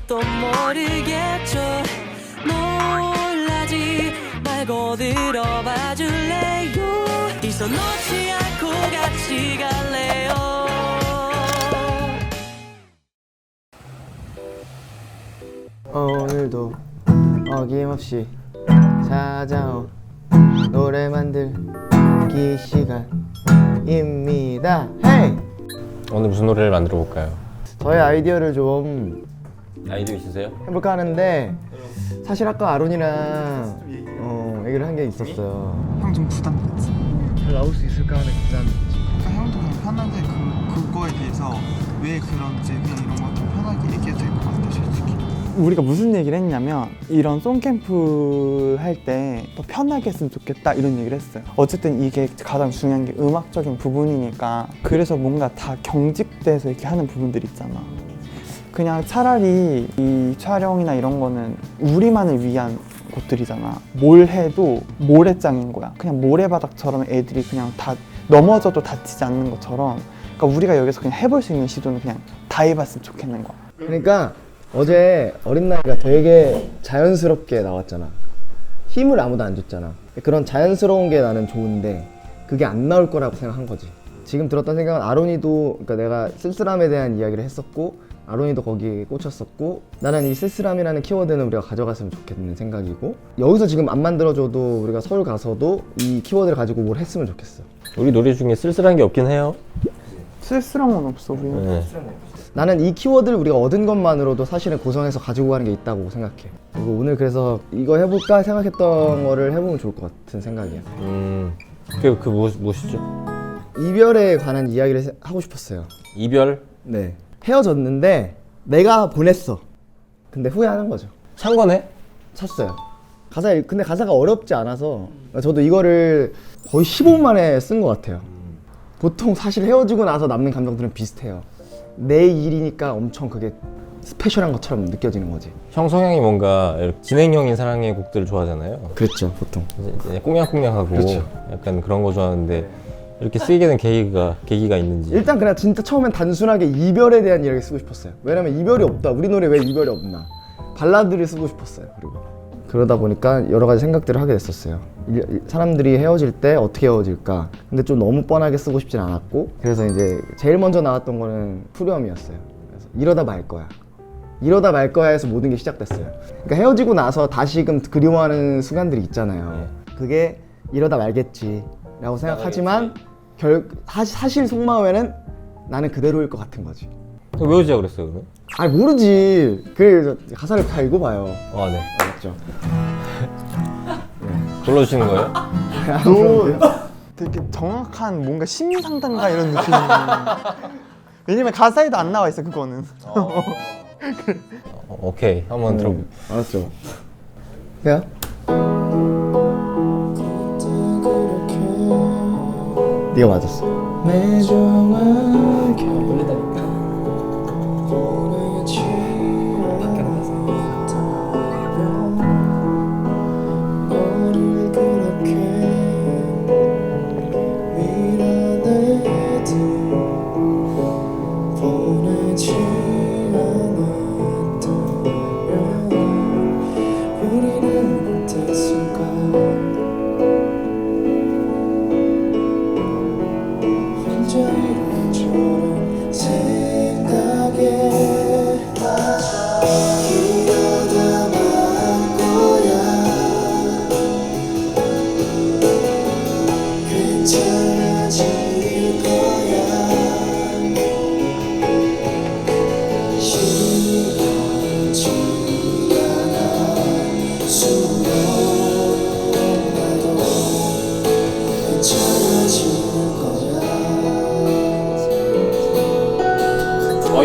아무것도 모르겠죠. 놀라지 말고 들어봐 줄래요. 이 손 놓지 않고 같이 갈래요. 오늘도 어김없이 찾아온 노래 만들기 시간입니다. 헤이! 오늘 무슨 노래를 만들어 볼까요? 저의 아이디어를 좀 아이디어 있으세요? 해볼까 하는데 사실 아까 아론이랑 얘기를 한 게 있었어요. 형 좀 부담됐지? 잘 나올 수 있을까 하는 부담이 있지. 그러니까 형도 그냥 편하게 그거에 대해서 왜 그런지 그냥 이런 거 좀 편하게 얘기해도 될 것 같아 솔직히. 우리가 무슨 얘기를 했냐면 이런 송캠프 할 때 더 편하게 했으면 좋겠다 이런 얘기를 했어요. 어쨌든 이게 가장 중요한 게 음악적인 부분이니까 그래서 뭔가 다 경직돼서 이렇게 하는 부분들 있잖아. 그냥 차라리 이 촬영이나 이런 거는 우리만을 위한 곳들이잖아. 뭘 해도 모래장인 거야. 그냥 모래바닥처럼 애들이 그냥 다 넘어져도 다치지 않는 것처럼. 그러니까 우리가 여기서 그냥 해볼 수 있는 시도는 그냥 다 해봤으면 좋겠는 거야. 그러니까 어제 어린 나이가 되게 자연스럽게 나왔잖아. 힘을 아무도 안 줬잖아. 그런 자연스러운 게 나는 좋은데 그게 안 나올 거라고 생각한 거지. 지금 들었던 생각은 아론이도, 그러니까 내가 쓸쓸함에 대한 이야기를 했었고 아론이도 거기에 꽂혔었고, 나는 이 쓸쓸함이라는 키워드는 우리가 가져갔으면 좋겠는 생각이고, 여기서 지금 안 만들어줘도 우리가 서울 가서도 이 키워드를 가지고 뭘 했으면 좋겠어. 우리 노래 중에 쓸쓸한 게 없긴 해요. 쓸쓸한 건 없어 우리는. 네. 나는 이 키워드를 우리가 얻은 것만으로도 사실은 고성해서 가지고 가는 게 있다고 생각해. 그리고 오늘 그래서 이거 해볼까 생각했던 거를 해보면 좋을 것 같은 생각이야. 무엇이죠? 이별에 관한 이야기를 하고 싶었어요. 이별? 네. 헤어졌는데 내가 보냈어. 근데 후회하는 거죠. 찬 거네? 찼어요. 근데 가사가 어렵지 않아서 저도 이거를 거의 15분 만에 쓴 것 같아요. 보통 사실 헤어지고 나서 남는 감정들은 비슷해요. 내 일이니까 엄청 그게 스페셜한 것처럼 느껴지는 거지. 형 성향이 뭔가 진행형인 사랑의 곡들을 좋아하잖아요. 그렇죠, 보통. 이제 꽁냥꽁냥하고 그렇죠. 약간 그런 거 좋아하는데 이렇게 쓰게 된 계기가 있는지. 일단 그냥 진짜 처음엔 단순하게 이별에 대한 이야기 쓰고 싶었어요. 왜냐면 이별이 없다. 우리 노래 왜 이별이 없나. 발라드를 쓰고 싶었어요. 그리고 그러다 보니까 여러 가지 생각들을 하게 됐었어요. 사람들이 헤어질 때 어떻게 헤어질까. 근데 좀 너무 뻔하게 쓰고 싶진 않았고, 그래서 이제 제일 먼저 나왔던 거는 후렴이었어요. 그래서 이러다 말 거야. 이러다 말 거야 해서 모든 게 시작됐어요. 그러니까 헤어지고 나서 다시금 그리워하는 순간들이 있잖아요. 그게 이러다 말겠지 라고 생각하지만 사실 속마음에는 나는 그대로일 것 같은 거지. 외우자 그랬어요 그러면? 아니 모르지. 그래서 가사를 다 읽어봐요. 아 네. 알았죠? 불러주시는 거예요? 너 되게 정확한 뭔가 심리 상담가 이런 느낌이야. 왜냐면 가사에도 안 나와 있어 그거는. 오케이 한번 들어볼게요. 알았죠? 해요? 네가 맞았어. 매정하게 놀리다니까.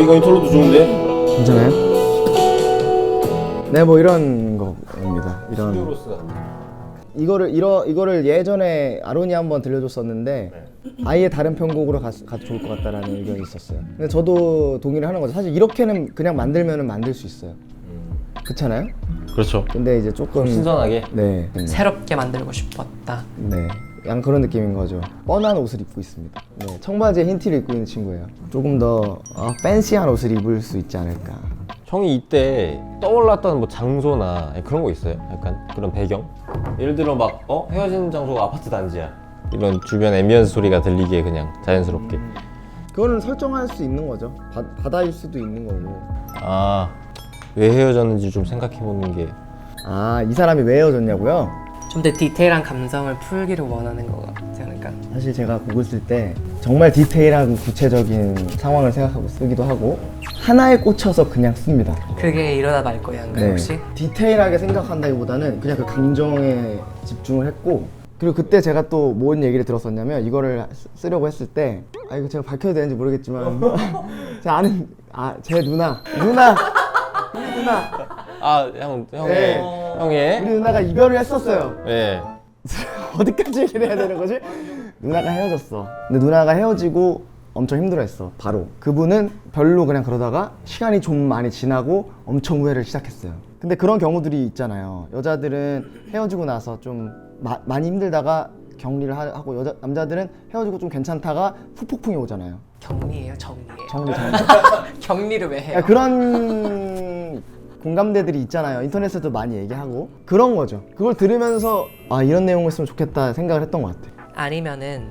이거 인트로도 좋은데? 괜찮아요? 네, 뭐 이런 거입니다. 이런 이거를 예전에 아론이 한번 들려줬었는데 아예 다른 편곡으로 가도 좋을 것 같다라는 의견이 있었어요. 근데 저도 동의를 하는 거죠. 사실 이렇게는 그냥 만들면은 만들 수 있어요. 그렇잖아요? 그렇죠. 근데 이제 조금 신선하게. 네, 새롭게 만들고 싶었다. 네. 양 그런 느낌인 거죠. 뻔한 옷을 입고 있습니다. 네, 청바지에 흰 티를 입고 있는 친구예요. 조금 더 팬시한 옷을 입을 수 있지 않을까. 형이 이때 떠올랐던 뭐 장소나 그런 거 있어요? 약간 그런 배경? 예를 들어 막 헤어진 장소가 아파트 단지야 이런 주변 앰비언스 소리가 들리게 그냥 자연스럽게 그거는 설정할 수 있는 거죠. 바다일 수도 있는 거고. 아 왜 헤어졌는지 좀 생각해보는 게 아, 이 사람이 왜 헤어졌냐고요? 좀 더 디테일한 감성을 풀기를 원하는 거 같지 않을까? 사실 제가 곡을 쓸 때 정말 디테일하고 구체적인 상황을 생각하고 쓰기도 하고 하나에 꽂혀서 그냥 씁니다. 그게 이러다 말 거야인가요 혹시? 디테일하게 생각한다기보다는 그냥 그 감정에 집중을 했고 그리고 그때 제가 또 뭔 얘기를 들었었냐면 이거를 쓰려고 했을 때 아 이거 제가 밝혀도 되는지 모르겠지만 제 아는 제 누나 형의 우리 누나가 이별을 했었어요. 네. 어디까지 얘기를 해야 되는 거지? 누나가 헤어졌어. 근데 누나가 헤어지고 엄청 힘들어했어. 바로 그분은 별로 그냥 그러다가 시간이 좀 많이 지나고 엄청 후회를 시작했어요. 근데 그런 경우들이 있잖아요. 여자들은 헤어지고 나서 좀 많이 힘들다가 격리를 하고 남자들은 헤어지고 좀 괜찮다가 후폭풍이 오잖아요. 격리예요, 정리예요. 정리. 격리를 왜 해요? 야, 그런 공감대들이 있잖아요. 인터넷에도 많이 얘기하고 그런 거죠. 그걸 들으면서 아 이런 내용이었으면 좋겠다 생각을 했던 것 같아요. 아니면은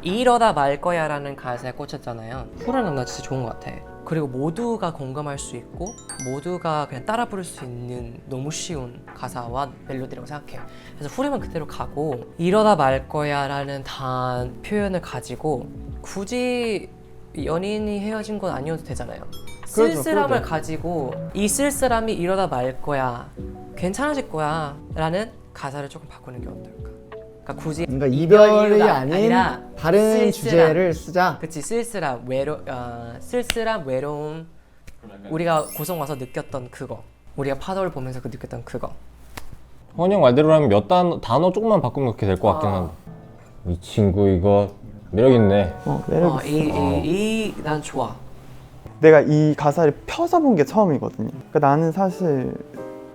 이러다 말 거야 라는 가사에 꽂혔잖아요. 후렴 나 진짜 좋은 것 같아. 그리고 모두가 공감할 수 있고 모두가 그냥 따라 부를 수 있는 너무 쉬운 가사와 멜로디라고 생각해요. 그래서 후렴은 그대로 가고 이러다 말 거야 라는 표현을 가지고 굳이 연인이 헤어진 건 아니어도 되잖아요. 쓸쓸함을 그렇죠. 가지고 이 쓸쓸함이 이러다 말 거야, 괜찮아질 거야 라는 가사를 조금 바꾸는 게 어떨까? 그러니까 굳이 그러니까 이별이 이유가 아닌 다른 쓸쓸함. 주제를 쓰자. 그치, 쓸쓸함, 쓸쓸함, 외로움. 우리가 고성 와서 느꼈던 그거, 우리가 파도를 보면서 느꼈던 그거. 헌이 형 말대로라면 몇 단어 조금만 바꾸면 그렇게 될 것 같긴 한데 이 친구 이거 매력있네. 매력 있어. 난 좋아. 내가 이 가사를 펴서 본 게 처음이거든요. 그러니까 나는 사실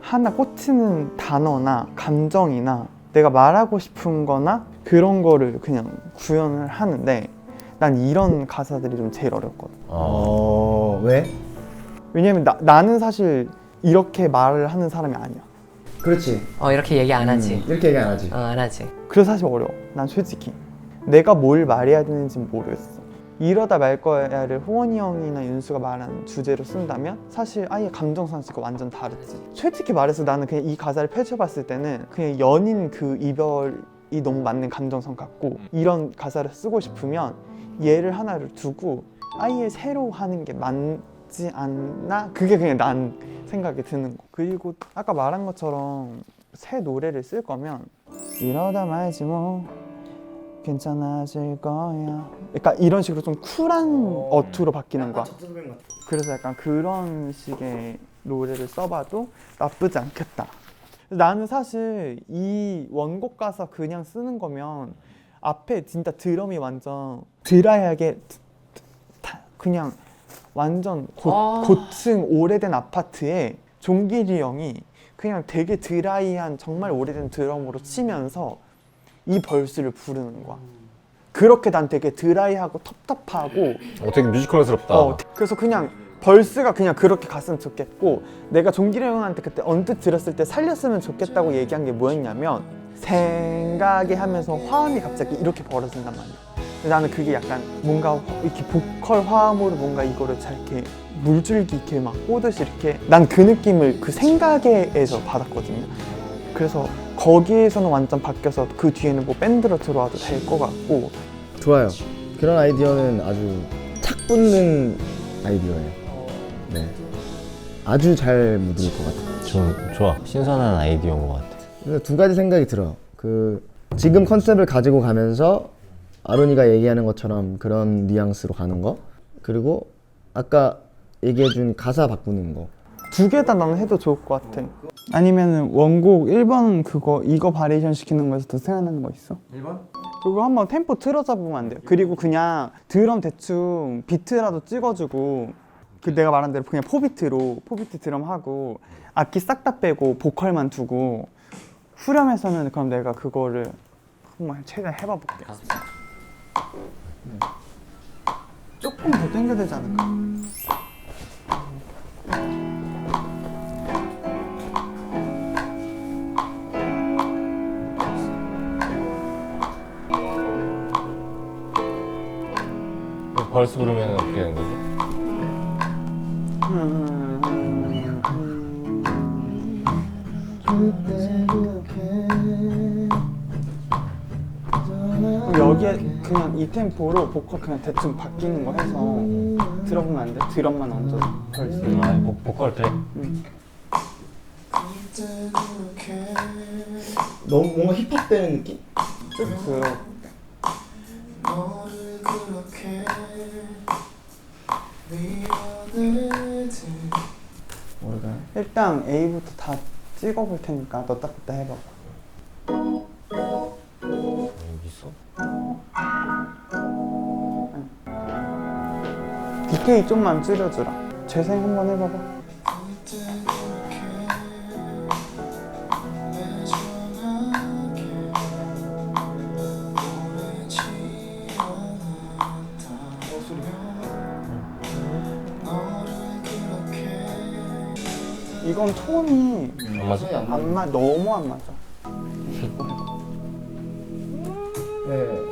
하나 꽂히는 단어나 감정이나 내가 말하고 싶은 거나 그런 거를 그냥 구현을 하는데 난 이런 가사들이 좀 제일 어렵거든. 왜? 왜냐면 나는 사실 이렇게 말을 하는 사람이 아니야. 그렇지. 이렇게 얘기 안 하지. 이렇게 얘기 안 하지. 안 하지. 그래서 사실 어려워. 난 솔직히 내가 뭘 말해야 되는지 모르겠어. 이러다 말 거야를 호원이 형이나 윤수가 말한 주제로 쓴다면 사실 아예 감정 상태가 완전 다르지. 솔직히 말해서 나는 그냥 이 가사를 펼쳐봤을 때는 그냥 연인 그 이별이 너무 맞는 감정성 같고 이런 가사를 쓰고 싶으면 얘를 하나를 두고 아예 새로 하는 게 맞지 않나? 그게 그냥 난 생각이 드는 거. 그리고 아까 말한 것처럼 새 노래를 쓸 거면 이러다 말지 뭐 괜찮아질 거야. 그러니까 이런 식으로 좀 쿨한 어투로 바뀌는 거야. 그래서 약간 그런 식의 노래를 써봐도 나쁘지 않겠다. 나는 사실 이 원곡 가사 그냥 쓰는 거면 앞에 진짜 드럼이 완전 드라이하게 그냥 완전 고층 오래된 아파트에 종길이 형이 그냥 되게 드라이한 정말 오래된 드럼으로 치면서 이 벌스를 부르는 거야. 그렇게 난 되게 드라이하고 텁텁하고 되게 뮤지컬스럽다. 그래서 그냥 벌스가 그냥 그렇게 갔으면 좋겠고 내가 종길이 형한테 그때 언뜻 들었을 때 살렸으면 좋겠다고 얘기한 게 뭐였냐면 생각에 하면서 화음이 갑자기 이렇게 벌어진단 말이야. 근데 나는 그게 약간 뭔가 이렇게 보컬 화음으로 뭔가 이거를 잘 이렇게 물줄기 이렇게 막 꼬듯이 이렇게 난 그 느낌을 그 생각에서 받았거든요. 그래서 거기에서는 완전 바뀌어서 그 뒤에는 뭐 밴드로 들어와도 될 것 같고. 좋아요. 그런 아이디어는 아주 착 붙는 아이디어예요. 네. 아주 잘 묻을 것 같아요. 좀 좋아. 신선한 아이디어인 것 같아. 그래서 두 가지 생각이 들어요. 지금 컨셉을 가지고 가면서 아론이가 얘기하는 것처럼 그런 뉘앙스로 가는 거, 그리고 아까 얘기해준 가사 바꾸는 거. 두 개 다 나는 해도 좋을 것 같아. 아니면은 원곡 1번 이거 바리에이션 시키는 거에서 더 생각나는 거 있어? 1번? 그거 한번 템포 틀어져 보면 안 돼요? 그리고 그냥 드럼 대충 비트라도 찍어주고 그 내가 말한 대로 그냥 포비트 드럼 하고 악기 싹 다 빼고 보컬만 두고 후렴에서는 그럼 내가 그거를 한번 최대한 해봐 볼게. 조금 더 당겨야 되지 않을까? 벌스 부르면 어떻게 되는 거지? 여기에 그냥 이 템포로 보컬 그냥 대충 바뀌는 거 해서 들어보면 안 돼? 드럼만 얹어 벌써. 보컬 트랙. 너무 뭔가 힙합되는 느낌? 쭉 들어. 뭘까요? 일단 A부터 다 찍어볼 테니까 넣다 뺐다 해봐봐. 여기 있어? 디케이 좀만 줄여주라. 재생 한번 해봐봐. 이건 톤이 안 맞아? 너무 안 맞아. 네.